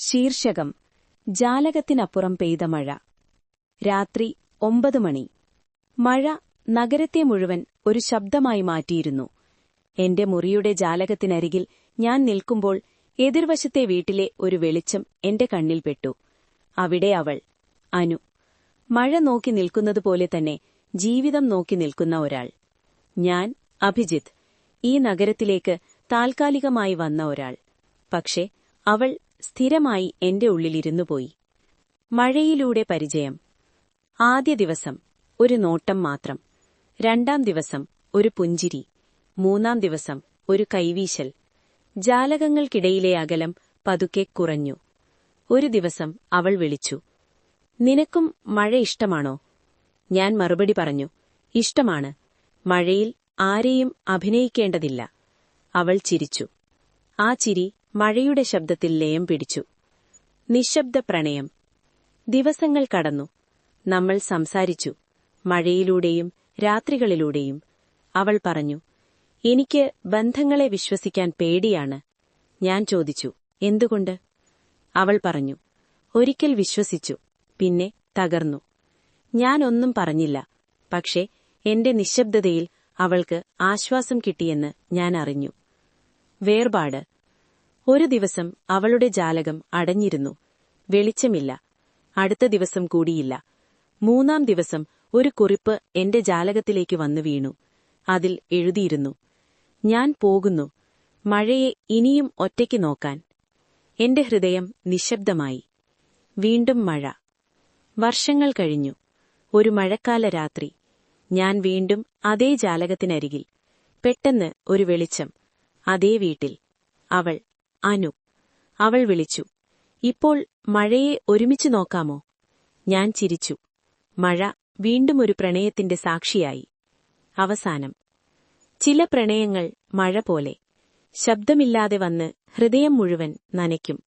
ശീർഷകം ജാലകത്തിനപ്പുറം പെയ്ത മഴ. രാത്രി 9 മണി. മഴ നഗരത്തെ മുഴുവൻ ഒരു ശബ്ദമായി മാറ്റിയിരുന്നു. എന്റെ മുറിയുടെ ജാലകത്തിനരികിൽ ഞാൻ നിൽക്കുമ്പോൾ എതിർവശത്തെ വീട്ടിലെ ഒരു വെളിച്ചം എന്റെ കണ്ണിൽപ്പെട്ടു. അവിടെ അവൾ, അനു. മഴ നോക്കി നിൽക്കുന്നതുപോലെ തന്നെ ജീവിതം നോക്കി നിൽക്കുന്ന ഒരാൾ. ഞാൻ, അഭിജിത്ത്, ഈ നഗരത്തിലേക്ക് താൽക്കാലികമായി വന്ന ഒരാൾ. പക്ഷേ അവൾ സ്ഥിരമായി എന്റെ ഉള്ളിലിരുന്നുപോയി. മഴയിലൂടെ പരിചയം. ആദ്യ ദിവസം ഒരു നോട്ടം മാത്രം. രണ്ടാം ദിവസം ഒരു പുഞ്ചിരി. മൂന്നാം ദിവസം ഒരു കൈവീശൽ. ജാലകങ്ങൾക്കിടയിലെ അകലം പതുക്കെ കുറഞ്ഞു. ഒരു ദിവസം അവൾ വിളിച്ചു, "നിനക്കും മഴ ഇഷ്ടമാണോ?" ഞാൻ മറുപടി പറഞ്ഞു, "ഇഷ്ടമാണ്. മഴയിൽ ആരെയും അഭിനയിക്കേണ്ടതില്ല." അവൾ ചിരിച്ചു. ആ ചിരി മഴയുടെ ശബ്ദത്തിൽ ലയം പിടിച്ചു. നിശബ്ദ പ്രണയം. ദിവസങ്ങൾ കടന്നു. നമ്മൾ സംസാരിച്ചു, മഴയിലൂടെയും രാത്രികളിലൂടെയും. അവൾ പറഞ്ഞു, "എനിക്ക് ബന്ധങ്ങളെ വിശ്വസിക്കാൻ പേടിയാണ്." ഞാൻ ചോദിച്ചു, "എന്തുകൊണ്ട്?" അവൾ പറഞ്ഞു, "ഒരിക്കൽ വിശ്വസിച്ചു, പിന്നെ തകർന്നു." ഞാൻ ഒന്നും പറഞ്ഞില്ല. പക്ഷേ എന്റെ നിശ്ശബ്ദതയിൽ അവൾക്ക് ആശ്വാസം കിട്ടിയെന്ന് ഞാൻ അറിഞ്ഞു. വേർപാട്. ഒരു ദിവസം അവളുടെ ജാലകം അടഞ്ഞിരുന്നു. വെളിച്ചമില്ല. അടുത്ത ദിവസം കൂടിയില്ല. മൂന്നാം ദിവസം ഒരു കുറിപ്പ് എന്റെ ജാലകത്തിലേക്ക് വന്നു വീണു. അതിൽ എഴുതിയിരുന്നു, "ഞാൻ പോകുന്നു, മഴയെ ഇനിയും ഒറ്റയ്ക്ക് നോക്കാൻ." എന്റെ ഹൃദയം നിശബ്ദമായി. വീണ്ടും മഴ. വർഷങ്ങൾ കഴിഞ്ഞു. ഒരു മഴക്കാല രാത്രി. ഞാൻ വീണ്ടും അതേ ജാലകത്തിനരികിൽ. പെട്ടെന്ന് ഒരു വെളിച്ചം. അതേ വീട്ടിൽ. അവൾ, അനു. അവൾ വിളിച്ചു, "ഇപ്പോൾ മഴയെ ഒരുമിച്ച് നോക്കാമോ?" ഞാൻ ചിരിച്ചു. മഴ വീണ്ടും ഒരു പ്രണയത്തിന്റെ സാക്ഷിയായി. അവസാനം. ചില പ്രണയങ്ങൾ മഴ പോലെ ശബ്ദമില്ലാതെ വന്ന് ഹൃദയം മുഴുവൻ നനയ്ക്കും.